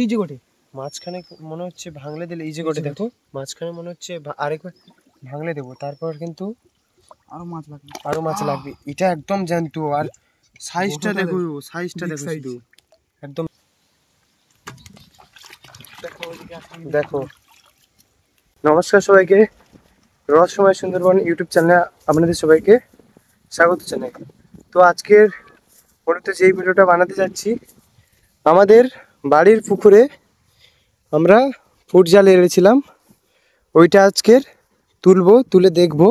এই যে গোটে মাঝখানে মনে হচ্ছে ভাঙলে দিলে, এই যে গোটে দেখো মাঝখানে মনে হচ্ছে আরেকবার ভাঙলে দেবো, তারপর কিন্তু আরো মাছ লাগবে। এটা একদম জ্যান্ত, আর সাইজটা দেখো, সাইজটা দেখো শুধু একদম। দেখো, নমস্কার সবাইকে, রহস্যময় সুন্দরবন ইউটিউব চ্যানেলে আপনাদের সবাইকে স্বাগত জানাই। তো আজকের মূলত যেই ভিডিওটা বানাতে যাচ্ছি, আমাদের বাড়ির পুকুরে আমরা ফুট জাল এড়েছিলাম, ওইটা আজকের তুলে দেখব।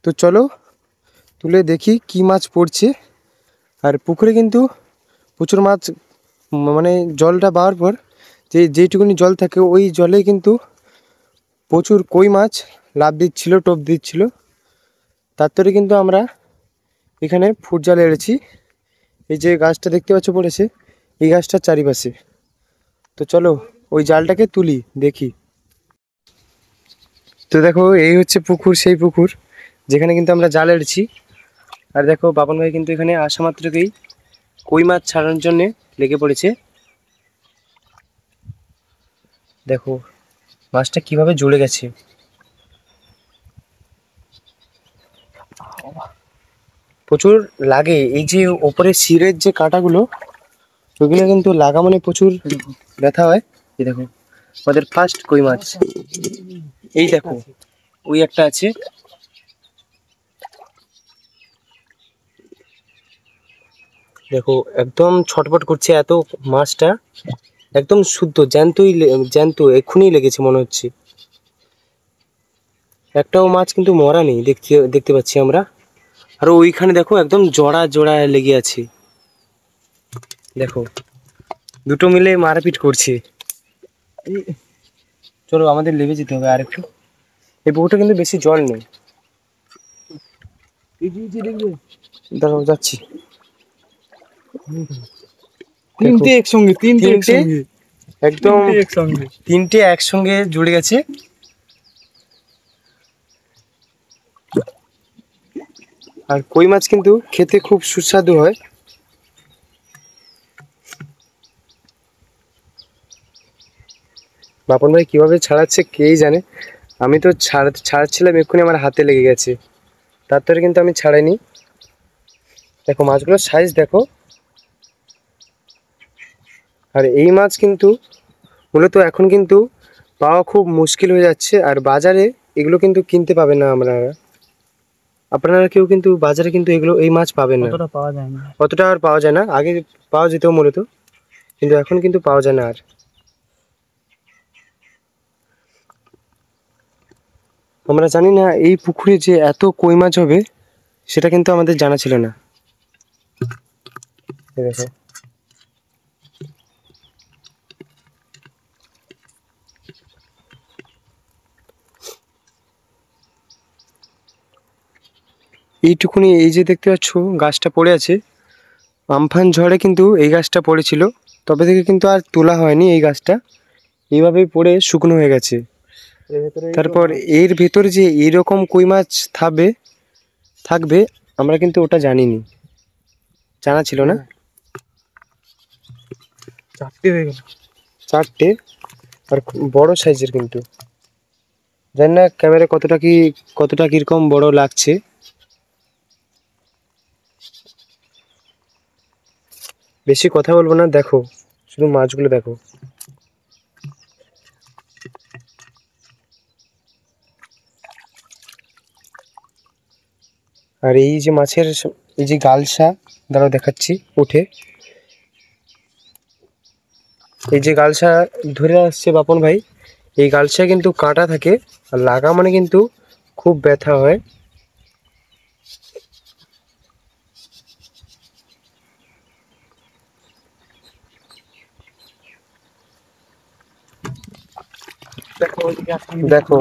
তো চলো তুলে দেখি কি মাছ পড়ছে। আর পুকুরে কিন্তু প্রচুর মাছ, মানে জলটা বাওয়ার পর যেইটুকুনি জল থাকে ওই জলে কিন্তু প্রচুর কই মাছ লাফ দিচ্ছিল, টোপ দিচ্ছিল। তার তরে কিন্তু আমরা এখানে ফুট জাল এড়েছি। এই যে গাছটা দেখতে পাচ্ছ পড়েছে, এই গাছটার চারিপাশে। তো চলো ওই জালটাকে তুলি দেখি। তো দেখো, এই হচ্ছে পুকুর, সেই পুকুর যেখানে কিন্তু আমরা জাল এড়েছি। আর দেখো বাপন ভাই কিন্তু এখানে আসা মাত্রকেই কই মাছ ছাড়ানোর জন্য লেগে পড়েছে। দেখো মাছটা কিভাবে জুড়ে গেছে। প্রচুর লাগে, এই যে ওপরে শিরের যে কাঁটাগুলো, ওইগুলো কিন্তু লাগা মানে প্রচুর ব্যথা হয়। এই দেখো আমাদের ফার্স্ট কই মাছ, এই দেখো ওই একটা আছে। দেখো একদম ছটপট করছে, এত মাছটা একদম শুদ্ধ জ্যান্ত এক্ষুনি লেগেছে মনে হচ্ছে। একটাও মাছ কিন্তু মরা নেই, দেখতে পাচ্ছি আমরা। আর ওইখানে দেখো একদম জোড়া জোড়া লেগে আছে। দেখো দুটো মিলে মারপিট করছে। চলো আমাদের লেবে যেতে হবে আর একটু। এই পুকুরটা কিন্তু বেশি জল নেই। দেখো যাচ্ছি, তিনটে একসঙ্গে একদম তিনটে একসঙ্গে জুড়ে গেছে। আর কই মাছ কিন্তু খেতে খুব সুস্বাদু হয়। বাপন ভাই কিভাবে ছাড়াচ্ছে কেই জানে। আমি তো ছাড়াচ্ছিলাম, এক্ষুনি আমার হাতে লেগে গেছে, তারপরে কিন্তু আমি ছাড়াইনি। দেখো মাছগুলোর সাইজ দেখো। আর এই মাছ কিন্তু মূলত এখন কিন্তু পাওয়া খুব মুশকিল হয়ে যাচ্ছে। আর বাজারে এগুলো কিন্তু কিনতে পাবেন না আপনারা কেউ কিন্তু বাজারে কিন্তু এই মাছ পাবেন না, অতটা আর পাওয়া যায় না। আগে পাওয়া যেত মূলত, কিন্তু এখন কিন্তু পাওয়া যায় না আর। আমরা জানি না এই পুকুরে যে এত কই মাছ হবে, সেটা কিন্তু আমাদের জানা ছিল না। দেখো এইটুকুনি, এই যে দেখতে পাচ্ছ গাছটা পড়ে আছে, আমফান ঝড়ে কিন্তু এই গাছটা পড়েছিল, তবে থেকে কিন্তু আর তোলা হয়নি। এই গাছটা এইভাবেই পড়ে শুকনো হয়ে গেছে। তারপর এর ভেতরে যে এইরকম কই মাছ থাকবে আমরা কিন্তু ওটা জানিনি, জানা ছিল না। চারটে হয়ে গেল, চারটে, আর বড় সাইজের কিন্তু। জানি না ক্যামেরা কতটা কিরকম বড় লাগছে। বেশি কথা বলবো না, দেখো শুধু মাছগুলো দেখো। আর এই যে মাছের এই যে গালসা, দ্বারা দেখাচ্ছি উঠে, এই যে গালসা ধরে আসছে বাপন ভাই, এই গালসায় কিন্তু কাঁটা থাকে, আর লাগা মানে কিন্তু খুব ব্যথা হয়। দেখো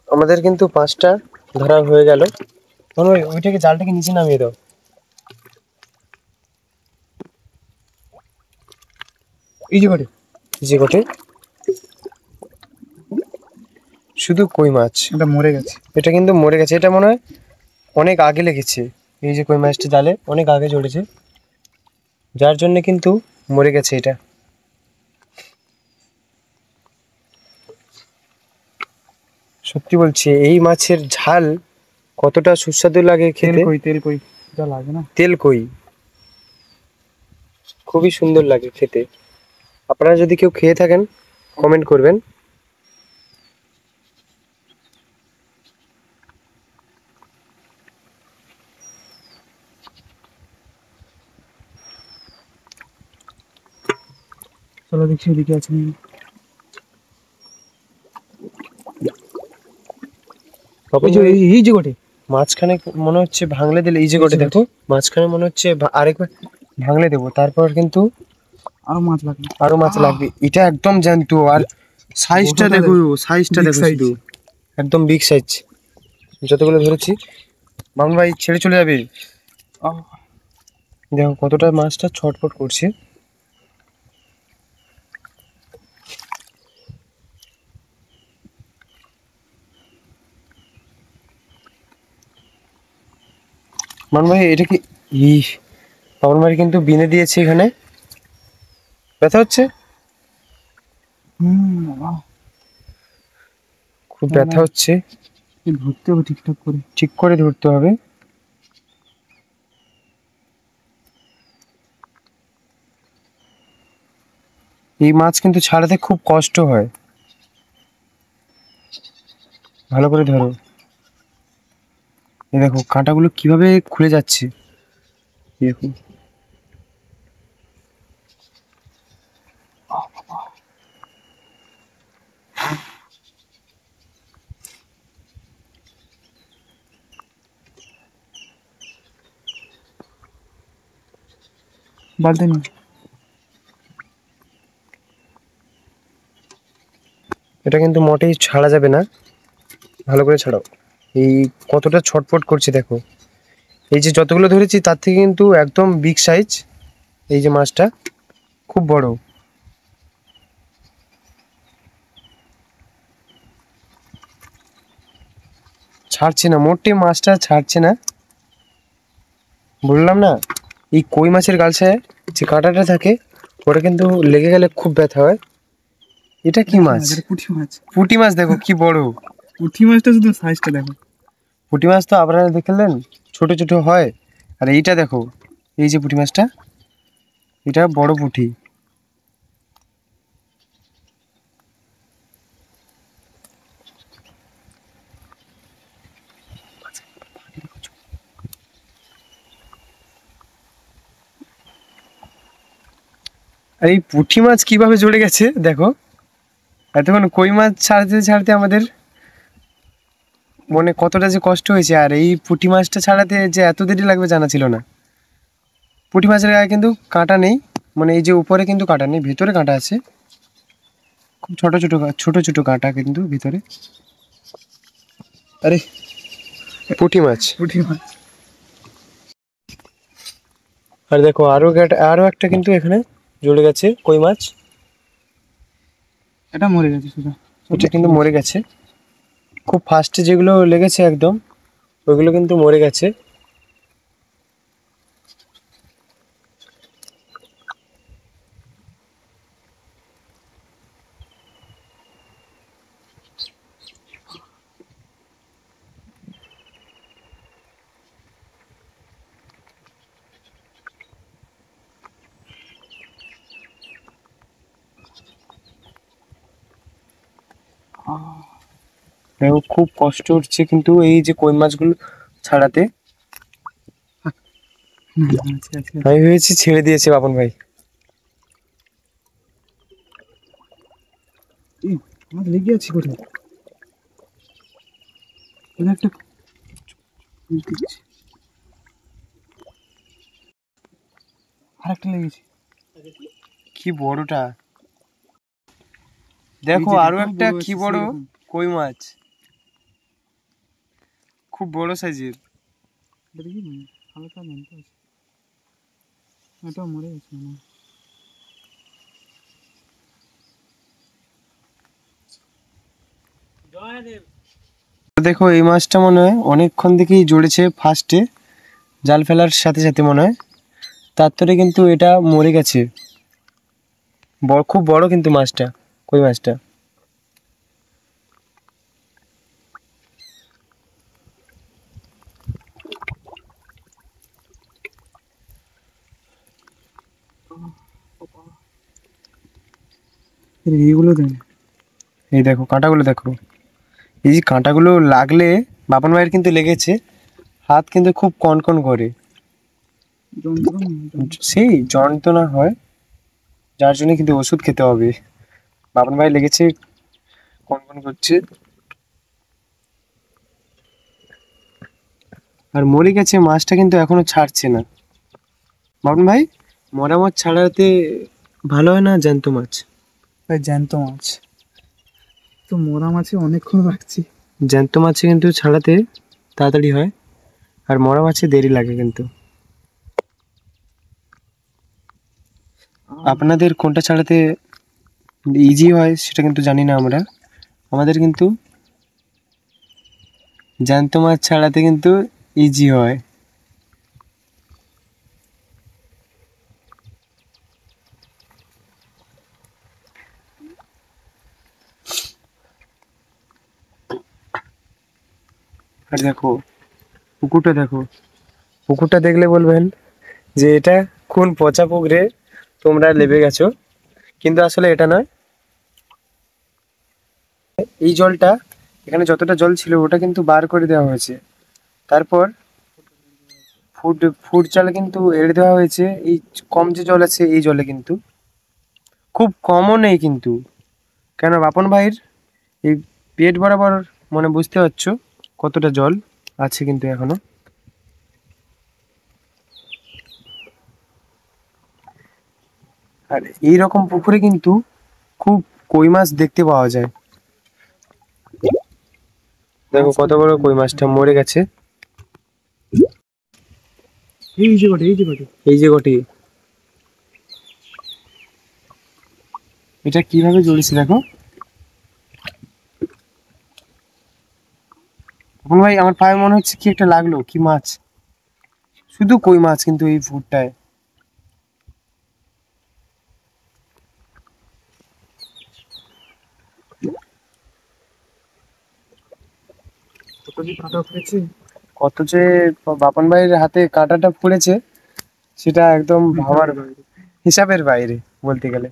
আমাদের কিন্তু 5টা ধরা হয়ে গেল। ওইটাকে জালটাকে নিচে নামিয়ে দাও। এই যে গোটে শুধু কই মাছ, এটা মরে গেছে। এটা কিন্তু মরে গেছে, এটা মনে হয় অনেক আগে লেগেছে। এই যে কই মাছটা জালে অনেক আগে জড়েছে, যার জন্য কিন্তু মরে গেছে এটা। সত্যি বলছি এই মাছের ঝাল কতটা সুস্বাদু লাগে খেতে। তেল কই যা লাগে না। তেল কই খুবই সুন্দর লাগে খেতে। আপনারা যদি কেউ খেয়ে থাকেন কমেন্ট করবেন। চলো দেখছি ওদিকে আছে নাকি। এই যে গোটে মাঝখানে মনে হচ্ছে ভাঙলে দিলে, এই যে গোটে দেখো মাঝখানে মনে হচ্ছে আরেকবার ভাঙলে দেবো, তারপর কিন্তু আরো মাছ লাগবে। এটা একদম জ্যান্ত। আর সাইজটা দেখো, সাইজটা দেখো শুধু, একদম বিগ সাইজ। যতগুলো ধরেছি মামুন ভাই ছেড়ে চলে যাবে। দেখো কতটা মাছটা ছটফট করছে। মামুন ভাই এটা কি মামুন ভাই কিন্তু বিনে দিয়েছে, এখানে ব্যথা হচ্ছে, খুব ব্যথা হচ্ছে। ধরতে হবে ঠিকঠাক করে, ঠিক করে ধরতে হবে। এই মাছ কিন্তু ছাড়াতে খুব কষ্ট হয়। ভালো করে ধরো। এই দেখো কাঁটাগুলো কিভাবে খুলে যাচ্ছে, দেখো। বালতি নিয়ে এটা কিন্তু মোটেই ছাড়া যাবে না, ভালো করে ছাড়াও। এই কতটা ছটফট করছে দেখো। এই যে যতগুলো ধরেছি তার থেকে কিন্তু একদম বিগ সাইজ। এই যে মাছটা খুব বড়। ছাড়ছে না, মোটেই মাছটা ছাড়ছে না। বললাম না, এই কই মাছের গালসায় যে কাঁটাটা থাকে ওটা কিন্তু লেগে গেলে খুব ব্যথা হয়। এটা কি মাছ? পুঁটি মাছ। পুঁটি মাছ দেখো কি বড়। পুঁটি মাছটা শুধু সাইজটা দেখো। পুঁটি মাছ তো আপনারা দেখলেন ছোট ছোট হয়, আর এইটা দেখো, এই যে পুঁটি মাছটা, এটা বড় পুঁটি। আর এই পুঁটি মাছ কিভাবে জড়ে গেছে দেখো। এতক্ষণ কই মাছ ছাড়তে ছাড়তে আমাদের মনে কতটা যে কষ্ট হয়েছে, আর এই পুঁটি মাছটা ছাড়াতে যে এত দেরি লাগবে জানা ছিল না। পুঁটি মাছের গায়ে কিন্তু কাঁটা নেই, মানে এই যে উপরে কিন্তু কাঁটা নেই, ভেতরে কাঁটা আছে। খুব ছোট ছোট ছোট ছোট কাঁটা কিন্তু ভিতরে। আরে পুঁটি মাছ। আর দেখো আরো একটা কিন্তু এখানে জড়ে গেছে কই মাছ। এটা মরে গেছে শুধু। এটা কিন্তু মরে গেছে। খুব ফাস্টে যেগুলো লেগেছে একদম ওইগুলো কিন্তু মরে গেছে। দেখো খুব কষ্ট হচ্ছে কিন্তু এই যে কই মাছগুলো ছাড়াতে। আমি ভেবেছি ছেড়ে দিয়েছে বাপন ভাই। আমার লেগে আছে কোথায়? এটা একটা আরেকটা লেগেছে। কি বড়টা দেখো, আরো একটা কি বড় কই মাছ, খুব বড় সাইজের। দেখি হালকা জ্যান্ত আছে। এটা মরে গেছে না। দেখো এই মাছটা মনে হয় অনেকক্ষণ থেকেই জড়েছে ফার্স্টে, জাল ফেলার সাথে সাথে মনে হয়, তারপরে কিন্তু এটা মরে গেছে। খুব বড় কিন্তু মাছটা, কই মাছটা। এইগুলো দেন। এই দেখো কাঁটাগুলো দেখো, এই যে কাঁটাগুলো লাগলে বাপন ভাইয়ের কিন্তু লেগেছে, হাত কিন্তু খুব কনকন করে, সেই যন্ত্রণা হয়, যার জন্য কিন্তু ওষুধ খেতে হবে। বাপন ভাই লেগেছে, কনকন করছে। আর মরে গেছে মাছটা কিন্তু এখনো ছাড়ছে না। বাপন ভাই, মরা মাছ ছাড়াতে ভালো হয় না জ্যান্ত মাছ? ভাই জ্যান্ত মাছ তো, মরা মাছে অনেকক্ষণ রাখছি। জ্যান্ত মাছে কিন্তু ছাড়াতে তাড়াতাড়ি হয়, আর মরা মাছে দেরি লাগে কিন্তু। আপনাদের কোনটা ছাড়াতে ইজি হয় সেটা কিন্তু জানি না আমরা, আমাদের কিন্তু জ্যান্ত মাছ ছাড়াতে কিন্তু ইজি হয়। আর দেখো পুকুরটা দেখো, পুকুরটা দেখলে বলবেন যে এটা কোন পচা পুকুরে তোমরা লেবে গেছো, কিন্তু আসলে এটা নয়। এই জলটা, এখানে যতটা জল ছিল ওটা কিন্তু বার করে দেওয়া হয়েছে, তারপর ফুড ফুড চালে কিন্তু এড়ে দেওয়া হয়েছে। এই কম যে জল আছে এই জলে কিন্তু খুব কমও নেই কিন্তু, কেন বাপন ভাইয়ের এই পেট বরাবর, মানে বুঝতে পারছো কতটা জল আছে কিন্তু এখনো। আর এই রকম পুকুরে কিন্তু খুব কই মাছ দেখতে পাওয়া যায়। দেখো কত বড় কই মাছটা মরে গেছে। এই যে বটে, এই যে বটে। এই যে গটি, এটা কিভাবে জড়িয়েছে দেখো। এখন ভাই আমার পায়ে মনে হচ্ছে কি একটা লাগলো, কি মাছ, শুধু কই মাছ কিন্তু এই ফুটটায়। কত যে কাটা পড়েছে। কত যে বাপন ভাইয়ের হাতে কাঁটাটা পড়েছে, সেটা একদম ভাবার হিসাবের বাইরে বলতে গেলে।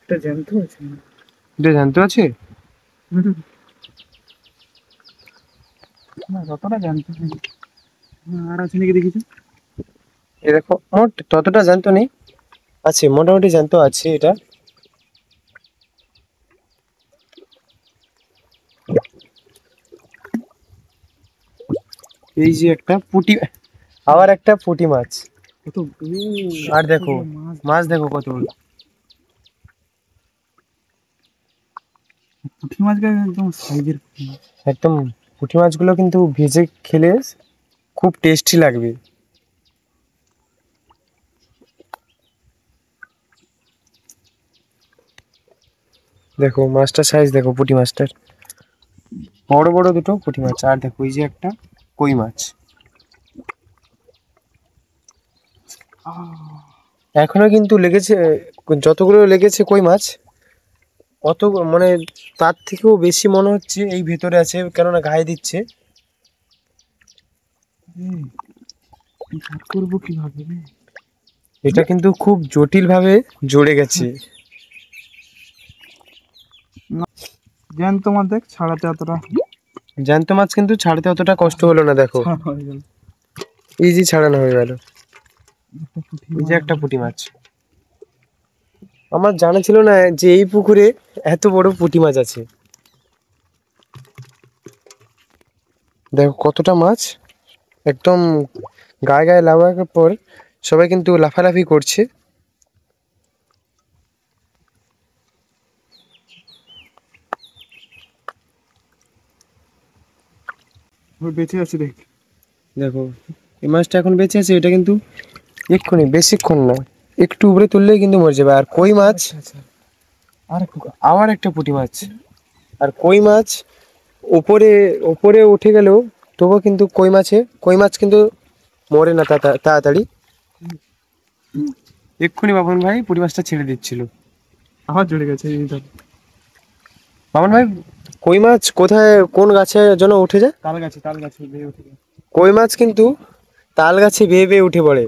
এটা জ্যান্ত আছে না? এটা জানতে আছে। না, যতটা জ্যান্ত নেই। আর আছে নাকি দেখিছো? এ দেখো মোট ততটা জানতো নেই, আছে মোটামুটি জানতো আছে এটা। এই যে একটা পুঁটি, আবার একটা পুঁটি মাছ। কত আর দেখো মাছ। মাছ দেখো কত বড়। পুঁটি মাছ গায়ে একদম সাইজের পুঁটি মাছ। একদম পুঁটি মাছগুলো কিন্তু ভেজে খেলে খুব টেস্টি লাগবে। দেখো মাছটার সাইজ দেখো, পুঁটি মাছটার বড় বড় দুটো পুঁটি মাছ। আর দেখো এই যে একটা কই মাছ, এখনো কিন্তু লেগেছে, যতগুলো লেগেছে কই মাছ অত, মানে তার থেকেও বেশি মনে হচ্ছে এই ভেতরে আছে, কেননা গায়ে দিচ্ছে। ভাগ করবো কিভাবে রে? এটা কিন্তু খুব জটিল ভাবে জড়ে গেছে। জ্যান্ত মাছ দেখ, ছাড়াতে অতটা জ্যান্ত মাছ কিন্তু ছাড়তে অতটা কষ্ট হলো না, দেখো ছাড়া হয়ে গেল। ইজি ছাড়ানো হয়ে গেল। একটা পুঁটি এই যে মাছ একটা পুঁটি মাছ, আমার জানা ছিল না যে এই পুকুরে এত বড় পুঁটি মাছ আছে। দেখো কতটা মাছ, একদম গায়ে গায়ে লাগার পর সবাই কিন্তু লাফালাফি করছে। ওই বেঁচে আছে দেখ। দেখো এই মাছটা এখন বেঁচে আছে, এটা কিন্তু এক্ষুনি বেশিক্ষণ না, একটু উপরে তুললেই কিন্তু মরে যাবে। আর কই মাছ, আচ্ছা আর আবার একটা পুঁটি মাছ, আর কই মাছ উপরে উপরে উঠে গেলেও তবুও কিন্তু কই মাছ কিন্তু মরে না তাড়াতাড়ি। এক্ষুনি বাপন ভাই পুঁটি মাছটা ছেড়ে দিচ্ছিল। আবার জড়ে গেছে এই ধর। বাপন ভাই কই মাছ কোথায় কোন গাছে যেন উঠে যায়? তাল গাছে বেয়ে উঠে গেছে। কই মাছ কিন্তু তাল গাছে বেয়ে বেয়ে উঠে পড়ে।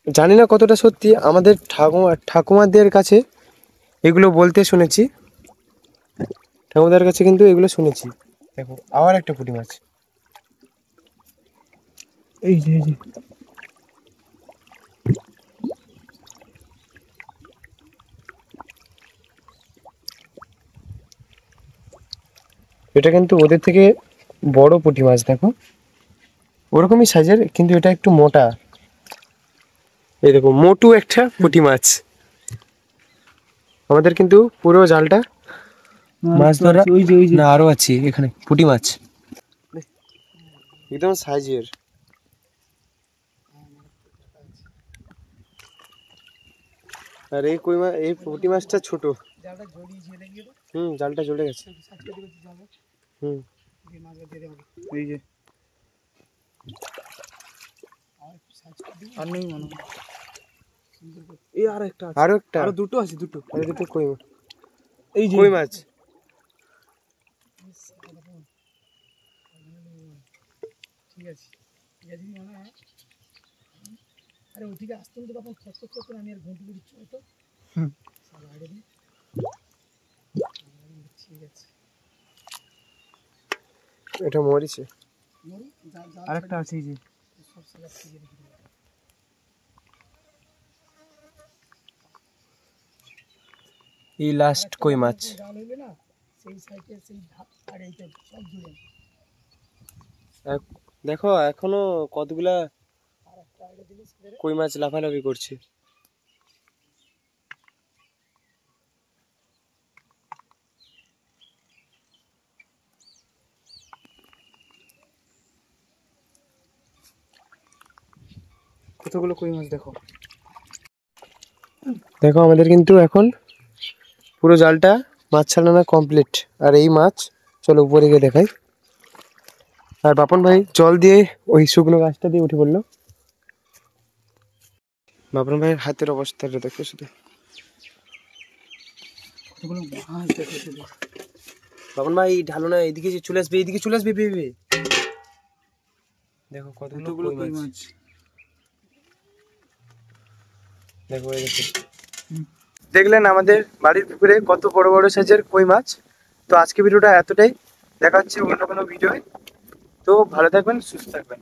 জানি না কতটা সত্যি, আমাদের ঠাকুমাদের কাছে এগুলো বলতে শুনেছি, ঠাকুমাদের কাছে কিন্তু এগুলো শুনেছি। দেখো আবার একটা পুঁটি মাছ। এই যে এটা কিন্তু ওদের থেকে বড় পুঁটি মাছ, দেখো ওরকমই সাইজের, কিন্তু এটা একটু মোটা। এই দেখো মোটু একটা পুঁটি মাছ। আমাদের কিন্তু পুরো জালটা মাছ ধরা, ওই যে না আরো আছে এখানে পুঁটি মাছ একদম সাইজের। আর এই কই মাছ, এই পুঁটি মাছটা ছোট। জালটা জ্বলে গেছে। এই যে আর নেই মনে হয়। এই আর একটা আছে। আরো একটা, আরো দুটো আছে, দুটো। আরো দুটো কই মাছ। এই যে কই মাছ ঠিক আছে মনে হয়। আরে ওদিকে আসতে তো তখন খসখস করতে, আমি আর ঘন্টি করে দিচ্ছি তো। ঠিক আছে, এটা মরিছে। আরেকটা আছে এই যে। এই লাস্ট কই মাছ। দেখো এখনো কতগুলা কই মাছ লাফালাফি করছে। কতগুলো কই মাছ দেখো। দেখো আমাদের কিন্তু এখন পুরো জালটা মাছ ছাড়ানো কমপ্লিট। আর এই মাছ, চলো উপরে গিয়ে দেখাই। আর বাপন ভাই জল দিয়ে ওই শুকনো গাছটা দিয়ে উঠে পড়লো। বাপন ভাইয়ের হাতের অবস্থাটা দেখো শুধু। কতগুলো মাছ দেখো শুধু। বাপন ভাই ঢালো না, এদিকে চলে আসবে, এদিকে চলে আসবে ভেবে। দেখো কতগুলো কই মাছ। দেখো এই দেখো। দেখলেন আমাদের বাড়ির পুকুরে কত বড় বড় সাইজের কই মাছ। তো আজকে ভিডিওটা এতটাই, দেখা হচ্ছে অন্য কোনো ভিডিওয়। তো ভালো থাকবেন, সুস্থ থাকবেন।